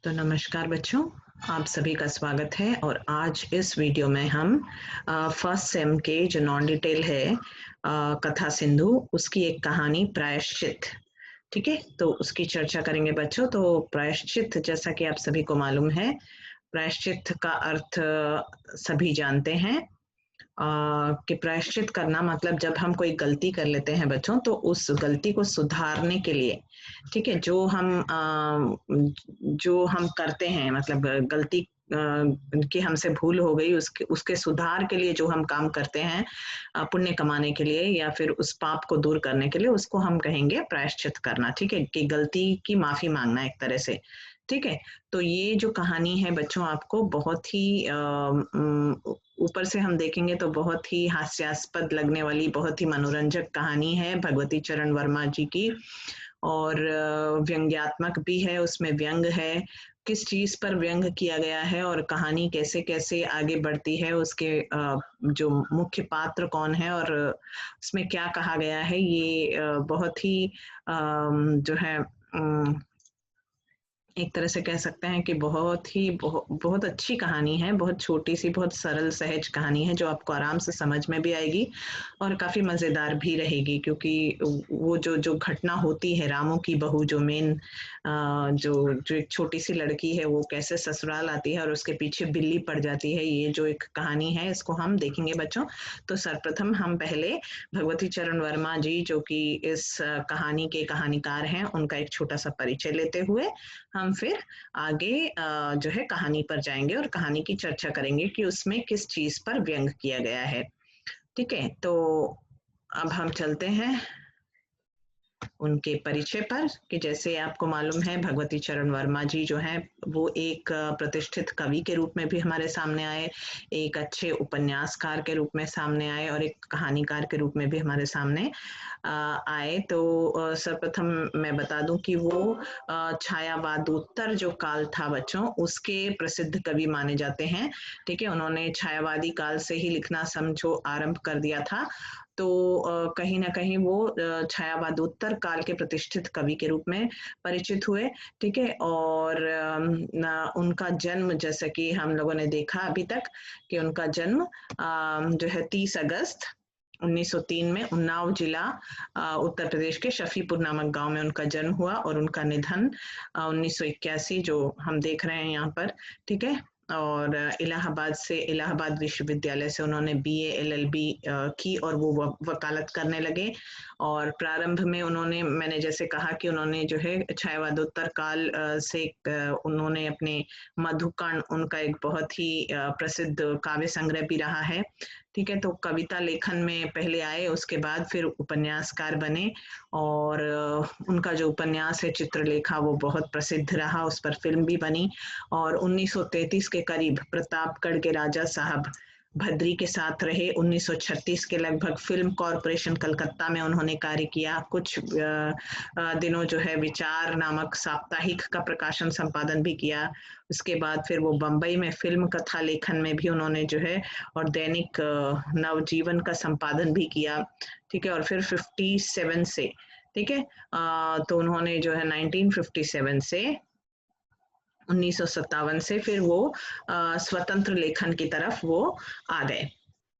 तो नमस्कार बच्चों, आप सभी का स्वागत है। और आज इस वीडियो में हम फर्स्ट सेम के जो नॉन डिटेल है कथा सिंधु, उसकी एक कहानी प्रायश्चित, ठीक है, तो उसकी चर्चा करेंगे बच्चों। तो प्रायश्चित, जैसा कि आप सभी को मालूम है, प्रायश्चित का अर्थ सभी जानते हैं कि प्रायश्चित करना मतलब जब हम कोई गलती कर लेते हैं बच्चों, तो उस गलती को सुधारने के लिए, ठीक है, जो हम करते हैं, मतलब गलती कि हमसे भूल हो गई, उसके उसके सुधार के लिए जो हम काम करते हैं, पुण्य कमाने के लिए या फिर उस पाप को दूर करने के लिए, उसको हम कहेंगे प्रायश्चित करना, ठीक है, कि गलती की माफी मांगना एक तरह से, ठीक है। तो ये जो कहानी है बच्चों, आपको बहुत ही ऊपर से हम देखेंगे तो बहुत ही हास्यास्पद लगने वाली, बहुत ही मनोरंजक कहानी है भगवती चरण वर्मा जी की। और व्यंग्यात्मक भी है, उसमें व्यंग है, किस चीज पर व्यंग किया गया है और कहानी कैसे कैसे आगे बढ़ती है, उसके जो मुख्य पात्र कौन है और उसमें क्या कहा गया है, ये बहुत ही जो है एक तरह से कह सकते हैं कि बहुत अच्छी कहानी है। बहुत छोटी सी, बहुत सरल सहज कहानी है, जो आपको आराम से समझ में भी आएगी और काफी मजेदार भी रहेगी, क्योंकि वो जो जो घटना होती है, रामू की बहू जो मेन जो जो एक छोटी सी लड़की है, वो कैसे ससुराल आती है और उसके पीछे बिल्ली पड़ जाती है, ये जो एक कहानी है, इसको हम देखेंगे बच्चों। तो सर्वप्रथम हम पहले भगवती चरण वर्मा जी, जो कि इस कहानी के कहानीकार हैं, उनका एक छोटा सा परिचय लेते हुए हम फिर आगे जो है कहानी पर जाएंगे और कहानी की चर्चा करेंगे कि उसमें किस चीज पर व्यंग किया गया है, ठीक है। तो अब हम चलते हैं उनके परिचय पर, कि जैसे आपको मालूम है, भगवती चरण वर्मा जी जो हैं, वो एक प्रतिष्ठित कवि के रूप में भी हमारे सामने आए, एक अच्छे उपन्यासकार के रूप में सामने आए और एक कहानीकार के रूप में भी हमारे सामने आए। तो सर्वप्रथम मैं बता दूं कि वो छायावादोत्तर जो काल था बच्चों, उसके प्रसिद्ध कवि माने जाते हैं, ठीक है। उन्होंने छायावादी काल से ही लिखना समझो आरंभ कर दिया था। तो कहीं ना कहीं वो छायावादोत्तर काल के प्रतिष्ठित कवि के रूप में परिचित हुए, ठीक है। और उनका जन्म, जैसा कि हम लोगों ने देखा अभी तक, कि उनका जन्म जो है 30 अगस्त 1903 में उन्नाव जिला उत्तर प्रदेश के शफीपुर नामक गांव में उनका जन्म हुआ और उनका निधन 1981, जो हम देख रहे हैं यहाँ पर, ठीक है। और इलाहाबाद विश्वविद्यालय से उन्होंने बीए एलएलबी की और वो वकालत करने लगे। और प्रारंभ में उन्होंने, मैंने जैसे कहा कि उन्होंने जो है छायावादोत्तर काल से उन्होंने अपने मधुकण, उनका एक बहुत ही प्रसिद्ध काव्य संग्रह भी रहा है, ठीक है। तो कविता लेखन में पहले आए, उसके बाद फिर उपन्यासकार बने और उनका जो उपन्यास है चित्रलेखा, वो बहुत प्रसिद्ध रहा, उस पर फिल्म भी बनी। और 1933 के करीब प्रतापगढ़ के राजा साहब भद्री के साथ रहे। 1936 के लगभग फिल्म कॉरपोरेशन कलकत्ता में उन्होंने कार्य किया। कुछ दिनों जो है विचार नामक साप्ताहिक का प्रकाशन संपादन भी किया। उसके बाद फिर वो बम्बई में फिल्म कथा लेखन में भी उन्होंने जो है, और दैनिक नवजीवन का संपादन भी किया, ठीक है। और फिर 57 से, ठीक है, तो उन्होंने जो है 1957 से 1957 से फिर वो स्वतंत्र लेखन की तरफ वो आ गए,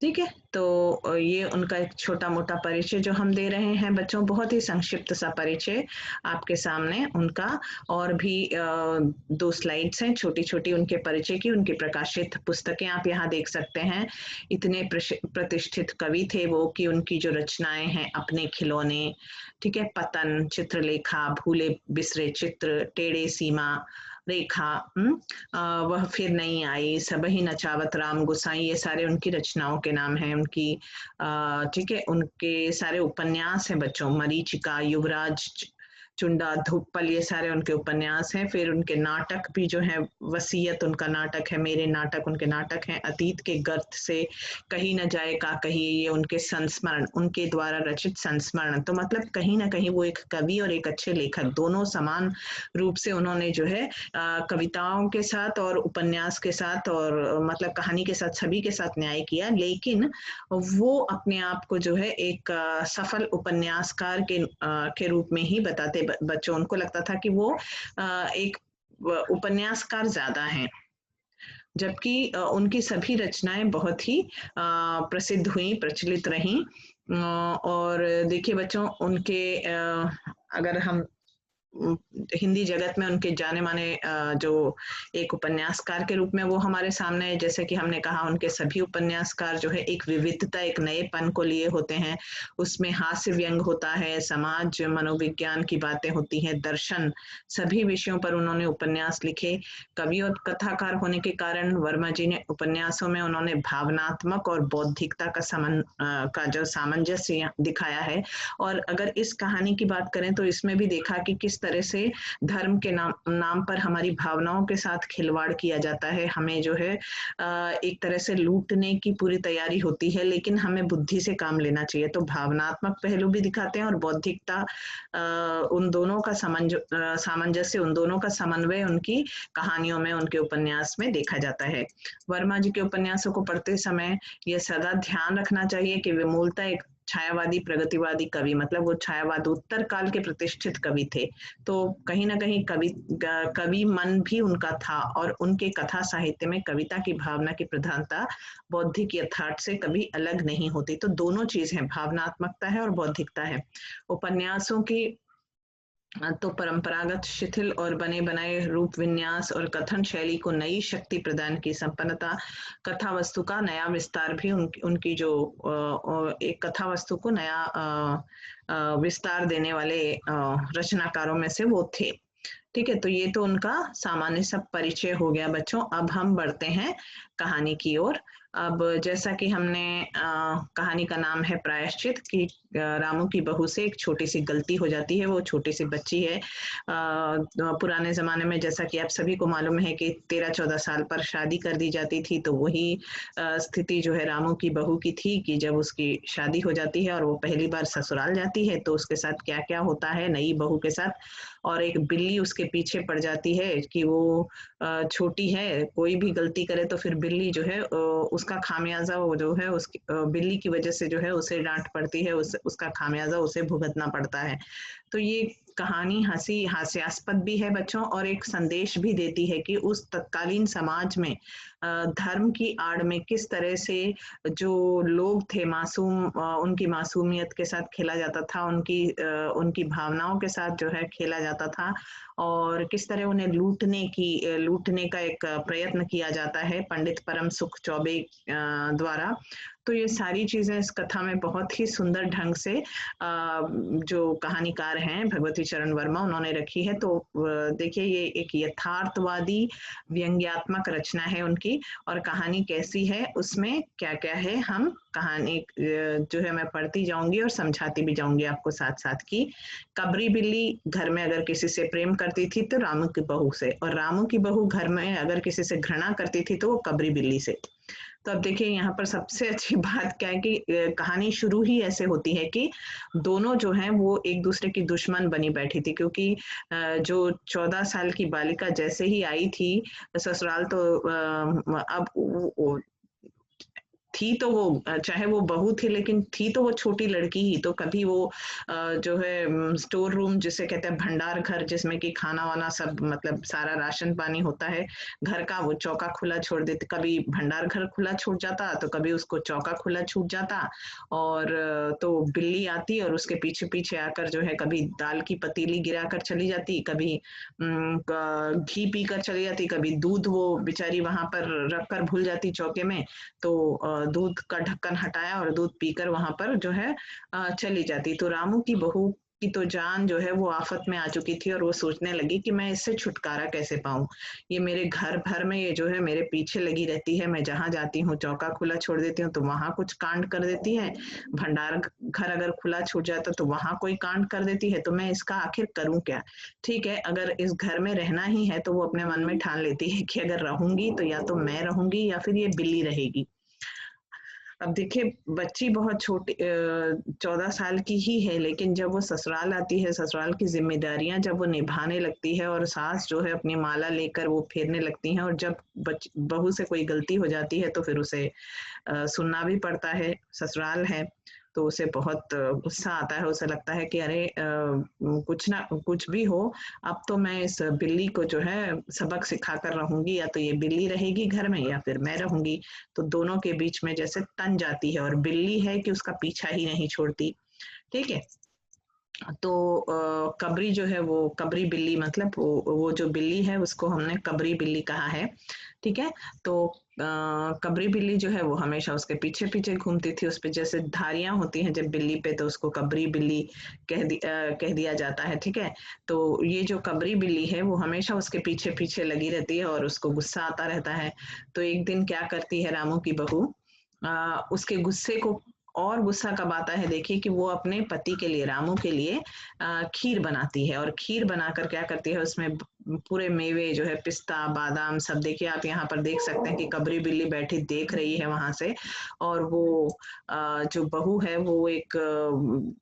ठीक है। तो ये उनका एक छोटा मोटा परिचय जो हम दे रहे हैं बच्चों, बहुत ही संक्षिप्त सा परिचय आपके सामने उनका। और भी 2 स्लाइड्स हैं छोटी छोटी उनके परिचय की, उनकी प्रकाशित पुस्तकें आप यहाँ देख सकते हैं। इतने प्रतिष्ठित कवि थे वो कि उनकी जो रचनाएं हैं, अपने खिलौने, ठीक है, पतन, चित्रलेखा, भूले बिसरे चित्र, टेढ़े सीमा रेखा, वह फिर नहीं आई, सबही नचावत राम गुसाई, ये सारे उनकी रचनाओं के नाम हैं उनकी, ठीक है। उनके सारे उपन्यास हैं बच्चों, मरीचिका, युवराज, चुंडा, धूपल, ये सारे उनके उपन्यास हैं। फिर उनके नाटक भी जो है, वसीयत उनका नाटक है, मेरे नाटक उनके नाटक हैं, अतीत के गर्त से कहीं न जाए का कहिए, ये उनके संस्मरण, उनके द्वारा रचित संस्मरण। तो मतलब कहीं ना कहीं वो एक कवि और एक अच्छे लेखक, दोनों समान रूप से उन्होंने जो है कविताओं के साथ और उपन्यास के साथ और मतलब कहानी के साथ, सभी के साथ न्याय किया। लेकिन वो अपने आप को जो है एक सफल उपन्यासकार के रूप में ही बताते बच्चों। उनको लगता था कि वो एक उपन्यासकार ज्यादा हैं, जबकि उनकी सभी रचनाएं बहुत ही प्रसिद्ध हुई, प्रचलित रहीं। और देखिए बच्चों, उनके अगर हम हिंदी जगत में उनके जाने माने जो एक उपन्यासकार के रूप में वो हमारे सामने है। जैसे कि हमने कहा, उनके सभी उपन्यासकार जो है एक विविधता, एक नएपन को लिए होते हैं। उसमें हास्य व्यंग होता है, समाज मनोविज्ञान की बातें होती हैं, दर्शन, सभी विषयों पर उन्होंने उपन्यास लिखे। कवि और कथाकार होने के कारण वर्मा जी ने उपन्यासों में उन्होंने भावनात्मक और बौद्धिकता का जो सामंजस्य दिखाया है। और अगर इस कहानी की बात करें तो इसमें भी देखा कि किस तरह से धर्म के नाम पर हमारी भावनाओं के साथ खिलवाड़ किया जाता है। हमें जो है एक तरह से लूटने की पूरी तैयारी होती है, लेकिन हमें बुद्धि से काम लेना चाहिए। तो भावनात्मक पहलू भी दिखाते हैं और बौद्धिकता, उन दोनों का सामंजस्य, उन दोनों का समन्वय उनकी कहानियों में, उनके उपन्यास में देखा जाता है। वर्मा जी के उपन्यासों को पढ़ते समय यह सदा ध्यान रखना चाहिए कि वे मूलतः एक छायावादी प्रगतिवादी कवि, मतलब वो छायावाद उत्तर काल के प्रतिष्ठित कवि थे। तो कहीं ना कहीं कवि मन भी उनका था, और उनके कथा साहित्य में कविता की भावना की प्रधानता बौद्धिक यथार्थ से कभी अलग नहीं होती। तो दोनों चीज है, भावनात्मकता है और बौद्धिकता है। उपन्यासों की तो परंपरागत शिथिल और बने बनाए रूप विन्यास और कथन शैली को नई शक्ति प्रदान की संपन्नता, कथा वस्तु का नया विस्तार भी उनकी जो एक कथा वस्तु को नया विस्तार देने वाले रचनाकारों में से वो थे। ठीक है, तो ये तो उनका सामान्य सब परिचय हो गया बच्चों। अब हम बढ़ते हैं कहानी की ओर। अब जैसा कि हमने कहानी का नाम है प्रायश्चित, कि रामू की बहू से एक छोटी सी गलती हो जाती है। वो छोटी सी बच्ची है। पुराने जमाने में जैसा कि आप सभी को मालूम है कि 13-14 साल पर शादी कर दी जाती थी। तो वही स्थिति जो है रामू की बहू की थी कि जब उसकी शादी हो जाती है और वो पहली बार ससुराल जाती है, तो उसके साथ क्या क्या होता है नई बहू के साथ। और एक बिल्ली उसके पीछे पड़ जाती है कि वो छोटी है, कोई भी गलती करे तो फिर बिल्ली जो है उसका खामियाजा वो जो है उसकी बिल्ली की वजह से जो है उसे डांट पड़ती है, उसका खामियाजा उसे भुगतना पड़ता है। तो ये कहानी हास्यास्पद भी है बच्चों, और एक संदेश भी देती है कि उस तत्कालीन समाज में धर्म की आड़ में किस तरह से जो लोग थे मासूम, उनकी मासूमियत के साथ खेला जाता था, उनकी भावनाओं के साथ जो है खेला जाता था, और किस तरह उन्हें लूटने का एक प्रयत्न किया जाता है पंडित परम सुख चौबे द्वारा। तो ये सारी चीजें इस कथा में बहुत ही सुंदर ढंग से जो कहानीकार हैं भगवती चरण वर्मा, उन्होंने रखी है। तो देखिए, ये एक यथार्थवादी व्यंग्यात्मक रचना है उनकी। और कहानी कैसी है, उसमें क्या क्या है, हम कहानी जो है मैं पढ़ती जाऊंगी और समझाती भी जाऊंगी आपको साथ साथ। की कबरी बिल्ली घर में अगर किसी से प्रेम करती थी तो रामू की बहू से, और रामू की बहू घर में अगर किसी से घृणा करती थी तो वो कबरी बिल्ली से। तो अब देखिए, यहाँ पर सबसे अच्छी बात क्या है कि कहानी शुरू ही ऐसे होती है कि दोनों जो हैं वो एक दूसरे की दुश्मन बनी बैठी थी। क्योंकि जो 14 साल की बालिका जैसे ही आई थी ससुराल, तो अब थी तो वो, चाहे वो बहू थी लेकिन थी तो वो छोटी लड़की ही। तो कभी वो जो है स्टोर रूम जिसे कहते हैं भंडार घर, जिसमें कि खाना वाना सब मतलब सारा राशन पानी होता है घर का, वो चौका खुला छोड़ देती। कभी भंडार घर खुला छूट जाता तो कभी उसको चौका खुला छूट जाता। और तो बिल्ली आती और उसके पीछे पीछे आकर जो है कभी दाल की पतीली गिरा कर चली जाती, कभी घी पीकर चली जाती, कभी दूध वो बेचारी वहां पर रख कर भूल जाती चौके में। तो दूध का ढक्कन हटाया और दूध पीकर वहां पर जो है चली जाती। तो रामू की बहू की तो जान जो है वो आफत में आ चुकी थी, और वो सोचने लगी कि मैं इससे छुटकारा कैसे पाऊं। ये मेरे घर भर में ये जो है मेरे पीछे लगी रहती है, मैं जहां जाती हूँ चौका खुला छोड़ देती हूँ तो वहां कुछ कांड कर देती है, भंडार घर अगर खुला छूट जाता तो वहां कोई कांड कर देती है। तो मैं इसका आखिर करूं क्या। ठीक है, अगर इस घर में रहना ही है तो वो अपने मन में ठान लेती है कि अगर रहूंगी तो या तो मैं रहूंगी या फिर ये बिल्ली रहेगी। अब देखिए, बच्ची बहुत छोटी 14 साल की ही है, लेकिन जब वो ससुराल आती है, ससुराल की जिम्मेदारियां जब वो निभाने लगती है, और सास जो है अपनी माला लेकर वो फेरने लगती हैं, और जब बहू से कोई गलती हो जाती है तो फिर उसे सुनना भी पड़ता है, ससुराल है। तो उसे बहुत गुस्सा आता है, उसे लगता है कि अरे कुछ ना कुछ भी हो, अब तो मैं इस बिल्ली को जो है सबक सिखा कर रहूंगी, या तो ये बिल्ली रहेगी घर में या फिर मैं रहूंगी। तो दोनों के बीच में जैसे तन जाती है, और बिल्ली है कि उसका पीछा ही नहीं छोड़ती। ठीक है। तो कबरी जो है वो कबरी बिल्ली, मतलब वो जो बिल्ली है उसको हमने कबरी बिल्ली कहा है। ठीक है। तो कबरी बिल्ली जो है वो हमेशा उसके पीछे पीछे घूमती थी, उस पे जैसे धारियां होती हैं जब बिल्ली पे, तो उसको कबरी बिल्ली कह दिया जाता है। ठीक है। तो ये जो कबरी बिल्ली है वो हमेशा उसके पीछे पीछे लगी रहती है और उसको गुस्सा आता रहता है। तो एक दिन क्या करती है रामू की बहू, उसके गुस्से को, और गुस्सा कब आता है देखिए, कि वो अपने पति के लिए, रामू के लिए खीर बनाती है, और खीर बनाकर क्या करती है, उसमें पूरे मेवे जो है, पिस्ता बादाम सब, देखिए आप यहाँ पर देख सकते हैं कि कबरी बिल्ली बैठी देख रही है वहां से। और वो जो बहू है वो एक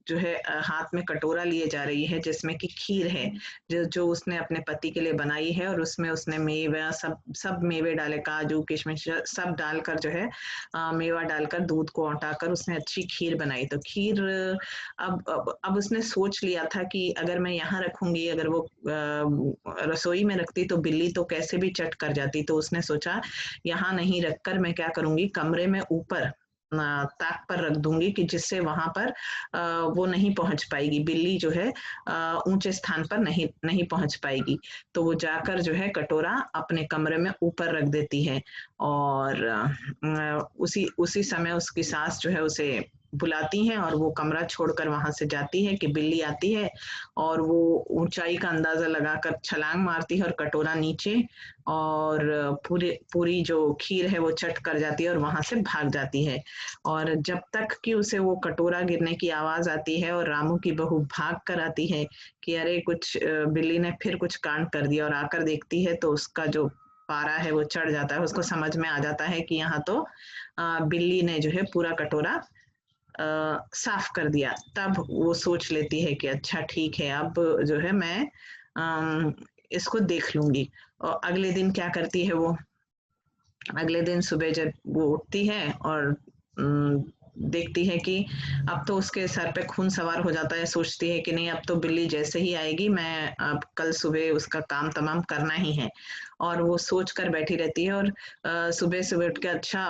जो है हाथ में कटोरा लिए जा रही है जिसमें कि खीर है, जो जो उसने अपने पति के लिए बनाई है, और उसमें उसने मेवा सब सब मेवे डाले, काजू किशमिश सब डालकर जो है मेवा डालकर दूध को औटाकर उसने अच्छी खीर बनाई। तो खीर अब उसने सोच लिया था कि अगर मैं यहाँ रखूंगी, अगर वो रसोई में रखती तो बिल्ली तो कैसे भी चट कर जाती। तो उसने सोचा यहाँ नहीं रखकर मैं क्या करूंगी, कमरे में ऊपर ताक पर रख दूंगी, कि जिससे वहां पर वो नहीं पहुंच पाएगी, बिल्ली जो है ऊंचे स्थान पर नहीं नहीं पहुंच पाएगी। तो वो जाकर जो है कटोरा अपने कमरे में ऊपर रख देती है, और उसी उसी समय उसकी सास जो है उसे बुलाती हैं, और वो कमरा छोड़कर वहां से जाती है, कि बिल्ली आती है और वो ऊंचाई का अंदाजा लगाकर छलांग मारती है और कटोरा नीचे, और पूरी पूरी जो खीर है वो चट कर जाती है और वहां से भाग जाती है। और जब तक कि उसे वो कटोरा गिरने की आवाज आती है और रामू की बहू भाग कर आती है कि अरे कुछ बिल्ली ने फिर कुछ कांड कर दिया, और आकर देखती है तो उसका जो पारा है वो चढ़ जाता है, उसको समझ में आ जाता है कि यहाँ तो बिल्ली ने जो है पूरा कटोरा साफ कर दिया। तब वो सोच लेती है कि अच्छा ठीक है, अब जो है मैं इसको देख लूंगी। और अगले दिन क्या करती है वो, अगले दिन सुबह जब वो उठती है और देखती है कि अब तो उसके सर पे खून सवार हो जाता है, सोचती है कि नहीं अब तो बिल्ली जैसे ही आएगी मैं अब कल सुबह उसका काम तमाम करना ही है। और वो सोच कर बैठी रहती है, और सुबह सुबह उठ के अच्छा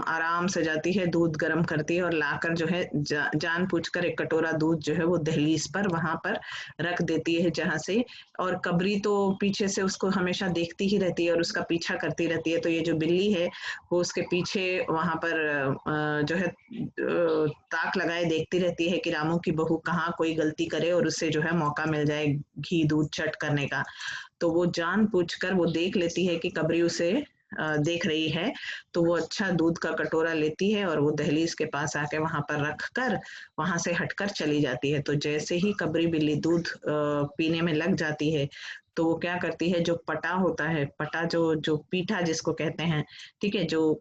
आराम से जाती है, दूध गर्म करती है और लाकर जो है जान पूछकर एक कटोरा दूध जो है वो दहलीज पर वहां पर रख देती है जहां से। और कबरी तो पीछे से उसको हमेशा देखती ही रहती है और उसका पीछा करती रहती है। तो ये जो बिल्ली है वो उसके पीछे वहां पर जो है ताक लगाए देखती रहती है कि रामू की बहू कहाँ कोई गलती करे और उससे जो है मौका मिल जाए घी दूध चट करने का। तो वो जान पूछकर वो देख लेती है कि कबरी उसे देख रही है, तो वो अच्छा दूध का कटोरा लेती है और वो दहलीज के पास आके वहां पर रख कर वहां से हटकर चली जाती है। तो जैसे ही कबरी बिल्ली दूध पीने में लग जाती है, तो वो क्या करती है, जो पटा होता है, पटा जो जो पीठा जिसको कहते हैं, ठीक है, जो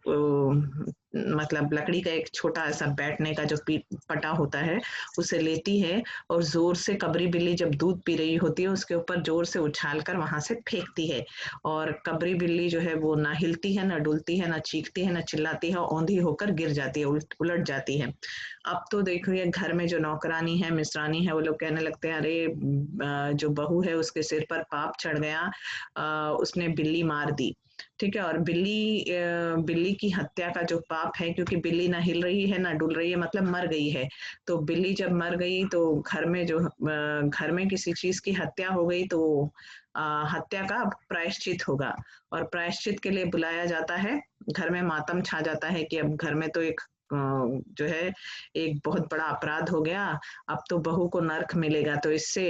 मतलब लकड़ी का एक छोटा ऐसा बैठने का जो पटा होता है, उसे लेती है और जोर से, कबरी बिल्ली जब दूध पी रही होती है उसके ऊपर जोर से उछाल कर वहां से फेंकती है। और कबरी बिल्ली जो है वो ना हिलती है, ना डुलती है, ना चीखती है, ना चिल्लाती है, औंधी होकर गिर जाती है, उलट जाती है। अब तो देखो ये घर में जो नौकरानी है, मिस्रानी है, वो लोग कहने लगते हैं अरे जो बहू है उसके सिर पर पाप चढ़ गया, उसने बिल्ली मार दी। ठीक है। और बिल्ली की हत्या का जो पाप है, क्योंकि बिल्ली ना हिल रही है ना डुल रही है, मतलब मर गई है। तो बिल्ली जब मर गई तो घर में किसी चीज की हत्या हो गई तो हत्या का प्रायश्चित होगा, और प्रायश्चित के लिए बुलाया जाता है। घर में मातम छा जाता है कि अब घर में तो एक जो है एक बहुत बड़ा अपराध हो गया, अब तो बहू को नर्क मिलेगा। तो इससे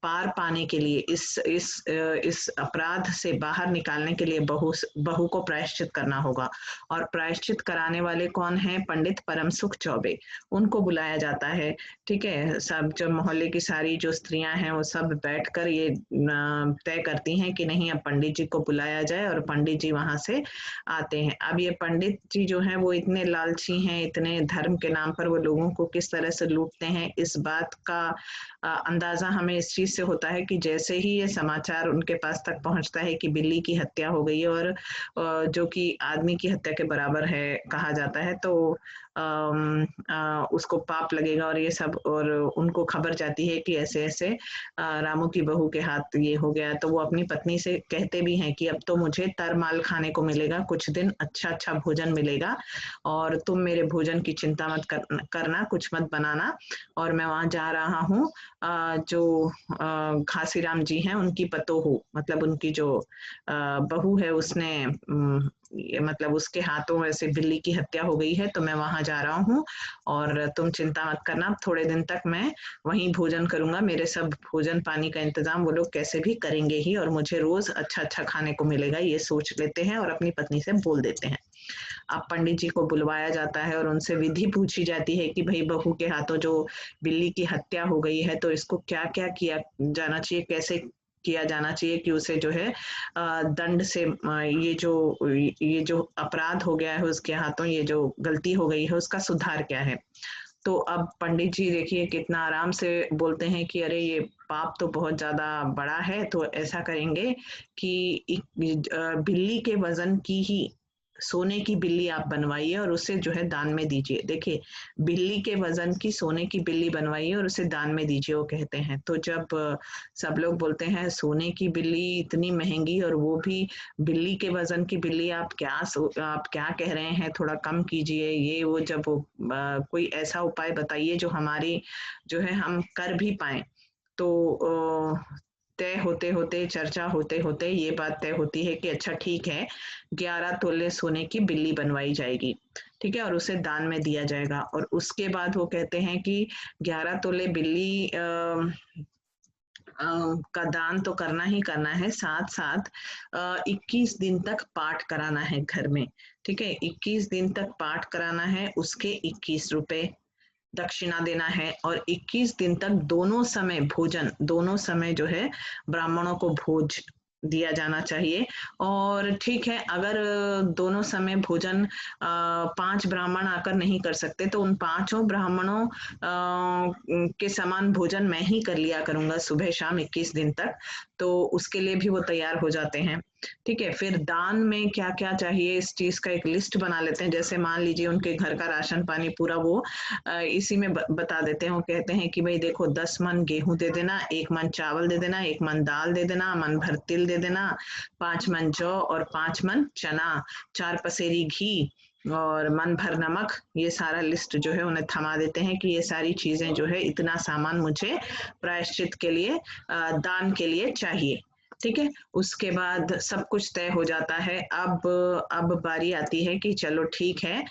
पार पाने के लिए, इस अपराध से बाहर निकालने के लिए बहू को प्रायश्चित करना होगा। और प्रायश्चित कराने वाले कौन है? पंडित परम सुख चौबे, उनको बुलाया जाता है। ठीक है। सब जब मोहल्ले की सारी जो स्त्रियां हैं वो सब बैठकर ये तय करती हैं कि नहीं अब पंडित जी को बुलाया जाए, और पंडित जी वहां से आते हैं। अब ये पंडित जी जो हैं वो इतने लालची हैं, इतने धर्म के नाम पर वो लोगों को किस तरह से लूटते हैं, इस बात का अंदाजा हमें इस चीज से होता है कि जैसे ही ये समाचार उनके पास तक पहुंचता है कि बिल्ली की हत्या हो गई है, और जो कि आदमी की हत्या के बराबर है कहा जाता है, तो उसको पाप लगेगा और ये सब, और उनको खबर जाती है कि ऐसे ऐसे रामू की बहू के हाथ ये हो गया, तो वो अपनी पत्नी से कहते भी हैं कि अब तो मुझे तरमाल खाने को मिलेगा, कुछ दिन अच्छा अच्छा भोजन मिलेगा, और तुम मेरे भोजन की चिंता मत करना, कुछ मत बनाना, और मैं वहां जा रहा हूँ। जो घासीराम जी हैं उनकी पतोहू, मतलब उनकी जो बहू है, उसने मतलब उसके हाथों वैसे बिल्ली की हत्या हो गई है, तो मैं वहां जा रहा हूँ, और तुम चिंता मत करना, थोड़े दिन तक मैं वहीं भोजन करूंगा, मेरे सब भोजन पानी का इंतजाम वो लोग कैसे भी करेंगे ही, और मुझे रोज अच्छा अच्छा खाने को मिलेगा, ये सोच लेते हैं और अपनी पत्नी से बोल देते हैं। अब पंडित जी को बुलवाया जाता है और उनसे विधि पूछी जाती है कि भाई बहू के हाथों जो बिल्ली की हत्या हो गई है, तो इसको क्या क्या किया जाना चाहिए, कैसे किया जाना चाहिए कि उसे जो है दंड से ये जो अपराध हो गया है उसके हाथों, ये जो गलती हो गई है उसका सुधार क्या है। तो अब पंडित जी देखिए कितना आराम से बोलते हैं कि अरे ये पाप तो बहुत ज्यादा बड़ा है, तो ऐसा करेंगे कि बिल्ली के वजन की ही सोने की बिल्ली आप बनवाइए और उसे जो है दान में दीजिए। देखिए, बिल्ली के वजन की सोने की बिल्ली बनवाइए और उसे दान में दीजिए, वो कहते हैं। तो जब सब लोग बोलते हैं सोने की बिल्ली इतनी महंगी, और वो भी बिल्ली के वजन की बिल्ली, आप क्या कह रहे हैं, थोड़ा कम कीजिए, ये वो, जब कोई ऐसा उपाय बताइए जो हमारी जो है हम कर भी पाए। तो तय होते होते, चर्चा होते होते ये बात तय होती है कि अच्छा ठीक है, 11 तोले सोने की बिल्ली बनवाई जाएगी, ठीक है, और उसे दान में दिया जाएगा। और उसके बाद वो कहते हैं कि 11 तोले बिल्ली का दान तो करना ही करना है, साथ साथ 21 दिन तक पाठ कराना है घर में, ठीक है, 21 दिन तक पाठ कराना है, उसके 21 रुपए दक्षिणा देना है, और 21 दिन तक दोनों समय जो है ब्राह्मणों को भोज दिया जाना चाहिए। और ठीक है, अगर दोनों समय भोजन 5 ब्राह्मण आकर नहीं कर सकते, तो उन 5 ब्राह्मणों के समान भोजन मैं ही कर लिया करूंगा सुबह शाम 21 दिन तक। तो उसके लिए भी वो तैयार हो जाते हैं। ठीक है, फिर दान में क्या क्या चाहिए इस चीज का एक लिस्ट बना लेते हैं। जैसे मान लीजिए उनके घर का राशन पानी पूरा वो इसी में बता देते हैं। वो कहते हैं कि भाई देखो 10 मन गेहूं दे देना, 1 मन चावल दे देना, 1 मन दाल दे देना, मन भर तिल दे देना, 5 मन जौ और 5 मन चना, 4 पसेरी घी और मन भर नमक। ये सारा लिस्ट जो है उन्हें थमा देते हैं कि ये सारी चीजें जो है, इतना सामान मुझे प्रायश्चित के लिए दान के लिए चाहिए। ठीक है, उसके बाद सब कुछ तय हो जाता है। अब बारी आती है कि चलो ठीक है,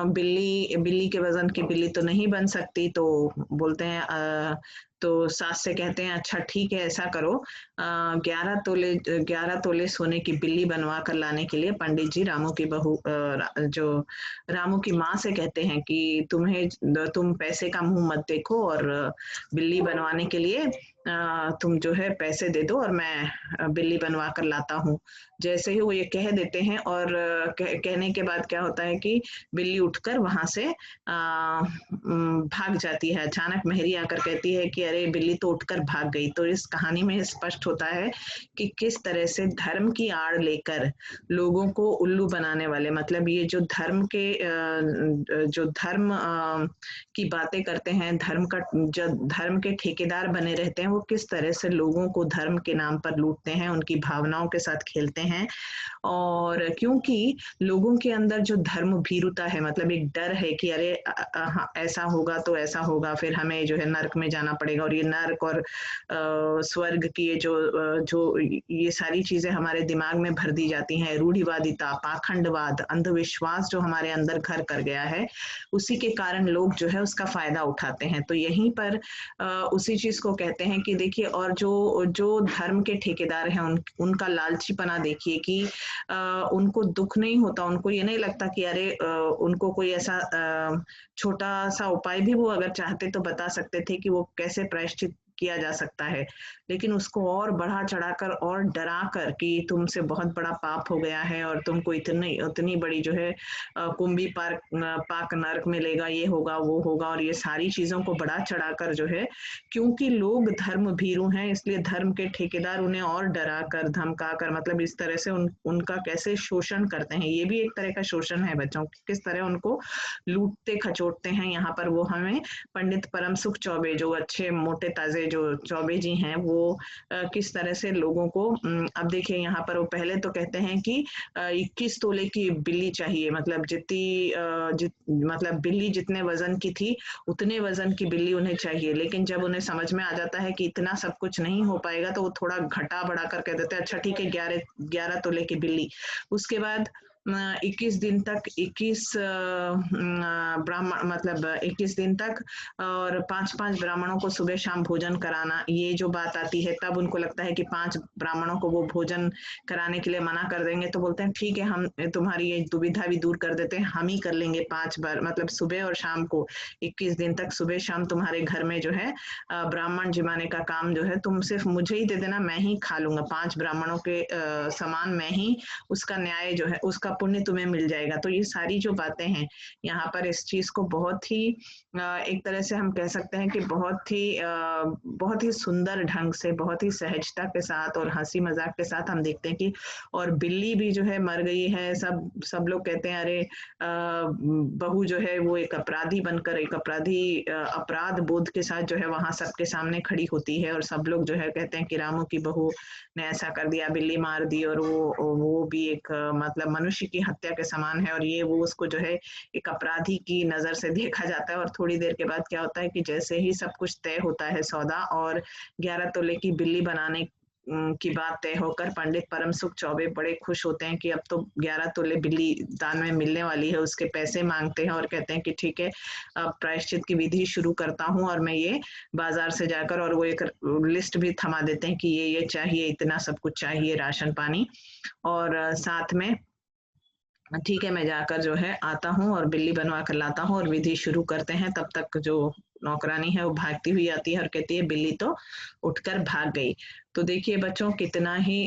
बिल्ली के वजन की बिल्ली तो नहीं बन सकती, तो बोलते हैं तो सास से कहते हैं अच्छा ठीक है, ऐसा करो, 11 तोले सोने की बिल्ली बनवा कर लाने के लिए पंडित जी रामू की बहू जो रामू की माँ से कहते हैं कि तुम पैसे का मुंह मत देखो, और बिल्ली बनवाने के लिए तुम जो है पैसे दे दो और मैं बिल्ली बनवा कर लाता हूँ। जैसे ही वो ये कह देते हैं, और कहने के बाद क्या होता है कि बिल्ली उठकर वहां से भाग जाती है। अचानक मेहरी आकर कहती है कि अरे बिल्ली तो उठकर भाग गई। तो इस कहानी में स्पष्ट होता है कि किस तरह से धर्म की आड़ लेकर लोगों को उल्लू बनाने वाले, मतलब ये जो धर्म की बातें करते हैं, जो धर्म के ठेकेदार बने रहते हैं, वो किस तरह से लोगों को धर्म के नाम पर लूटते हैं, उनकी भावनाओं के साथ खेलते हैं। और क्योंकि लोगों के अंदर जो धर्म भीरुता है, मतलब एक डर है कि अरे ऐसा होगा तो ऐसा होगा, फिर हमें जो है नर्क में जाना पड़ेगा, और ये नर्क और स्वर्ग की जो ये सारी चीजें हमारे दिमाग में भर दी जाती हैं। रूढ़िवादिता, पाखंडवाद, अंधविश्वास जो हमारे अंदर घर कर गया है, उसी के कारण लोग जो है उसका फायदा उठाते हैं। तो यहीं पर उसी चीज को कहते हैं कि देखिए, और जो जो धर्म के ठेकेदार हैं, उनका लालचीपना देखिए कि उनको दुख नहीं होता, उनको ये नहीं लगता कि अरे उनको कोई ऐसा छोटा सा उपाय भी वो अगर चाहते तो बता सकते थे कि वो कैसे प्रायश्चित किया जा सकता है, लेकिन उसको और बढ़ा चढ़ाकर और डरा कर कि तुमसे बहुत बड़ा पाप हो गया है और तुमको इतनी उतनी बड़ी जो है कुंभी पाक नरक मिलेगा, ये होगा वो होगा, और ये सारी चीजों को बढ़ा चढ़ाकर जो है, क्योंकि लोग धर्म भीरू हैं इसलिए धर्म के ठेकेदार उन्हें और डरा कर धमका कर, मतलब इस तरह से उनका कैसे शोषण करते हैं, ये भी एक तरह का शोषण है बच्चों, किस तरह उनको लूटते खचोटते हैं। यहाँ पर वो हमें पंडित परम सुख चौबे, जो अच्छे मोटे ताजे जो चौबे जी हैं, वो किस तरह से लोगों को अब देखिए यहाँ पर वो पहले तो कहते हैं कि 21 तोले की बिल्ली चाहिए, मतलब मतलब बिल्ली जितने वजन की थी उतने वजन की बिल्ली उन्हें चाहिए, लेकिन जब उन्हें समझ में आ जाता है कि इतना सब कुछ नहीं हो पाएगा तो वो थोड़ा घटा बढ़ा कर कह देते हैं अच्छा ठीक है 11 तोले की बिल्ली। उसके बाद 21 दिन तक 21 ब्राह्मण, मतलब 21 दिन तक और 5-5 ब्राह्मणों को सुबह शाम भोजन कराना, ये जो बात आती है तब उनको लगता है कि 5 ब्राह्मणों को वो भोजन कराने के लिए मना कर देंगे, तो बोलते हैं ठीक है हम तुम्हारी ये दुविधा भी दूर कर देते हैं, हम ही कर लेंगे 5 बार, मतलब सुबह और शाम को 21 दिन तक सुबह शाम तुम्हारे घर में जो है ब्राह्मण जिमाने का काम जो है तुम सिर्फ मुझे ही दे देना, मैं ही खा लूंगा, 5 ब्राह्मणों के समान मैं ही उसका न्याय जो है उसका पुण्य तुम्हें मिल जाएगा। तो ये सारी जो बातें हैं यहाँ पर इस चीज को बहुत ही एक तरह से हम कह सकते हैं कि बहुत ही सुंदर ढंग से, बहुत ही सहजता के साथ और हंसी मजाक के साथ हम देखते हैं कि और बिल्ली भी जो है मर गई है, सब लोग कहते हैं अरे बहू जो है वो एक अपराधी बनकर, एक अपराध बोध के साथ जो है वहां सबके सामने खड़ी होती है और सब लोग जो है कहते हैं कि रामू की बहू ने ऐसा कर दिया, बिल्ली मार दी, और वो भी एक मतलब मनुष्य की हत्या के समान है, और ये वो उसको जो है एक अपराधी की नजर से देखा जाता है। और थोड़ी देर के बाद क्या होता है कि जैसे ही सब कुछ तय होता है सौदा और 11 तोले की बिल्ली बनाने की बात तय होकर पंडित परम सुख चौबे बड़े खुश होते हैं कि अब तो 11 तोले बिल्ली दान में मिलने वाली है, उसके पैसे मांगते हैं और कहते हैं कि ठीक है अब प्रायश्चित की विधि शुरू करता हूँ और मैं ये बाजार से जाकर, और वो एक लिस्ट भी थमा देते हैं कि ये चाहिए, इतना सब कुछ चाहिए, राशन पानी, और साथ में ठीक है मैं जाकर जो है आता हूँ और बिल्ली बनवा कर लाता हूँ और विधि शुरू करते हैं। तब तक जो नौकरानी है वो भागती हुई आती है और कहती है बिल्ली तो उठकर भाग गई। तो देखिए बच्चों कितना ही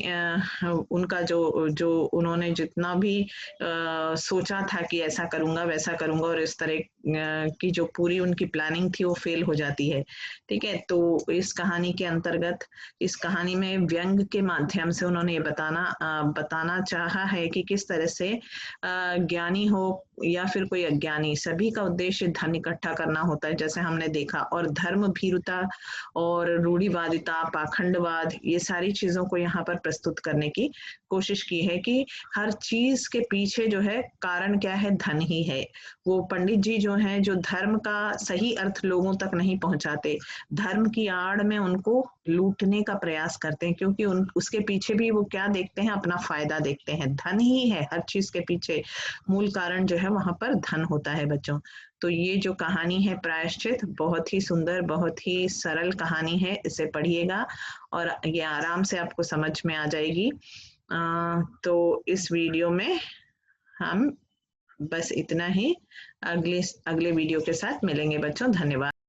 उनका जो उन्होंने जितना भी सोचा था कि ऐसा करूंगा वैसा करूंगा और इस तरह की जो पूरी उनकी प्लानिंग थी वो फेल हो जाती है। ठीक है, तो इस कहानी के अंतर्गत, इस कहानी में व्यंग के माध्यम से उन्होंने ये बताना चाहा है कि किस तरह से ज्ञानी हो या फिर कोई अज्ञानी, सभी का उद्देश्य धन इकट्ठा करना होता है जैसे हमने देखा, और धर्म भीरुता और रूढ़िवादिता, पाखंडवाद, ये सारी चीजों को यहाँ पर प्रस्तुत करने की कोशिश की है कि हर चीज के पीछे जो है कारण क्या है, धन ही है। वो पंडित जी जो हैं जो धर्म का सही अर्थ लोगों तक नहीं पहुंचाते, धर्म की आड़ में उनको लूटने का प्रयास करते हैं, क्योंकि उसके पीछे भी वो क्या देखते हैं, अपना फायदा देखते हैं, धन ही है हर चीज के पीछे, मूल कारण जो है वहां पर धन होता है बच्चों। तो ये जो कहानी है प्रायश्चित, बहुत ही सुंदर, बहुत ही सरल कहानी है, इसे पढ़िएगा और ये आराम से आपको समझ में आ जाएगी। तो इस वीडियो में हम बस इतना ही, अगले वीडियो के साथ मिलेंगे बच्चों, धन्यवाद।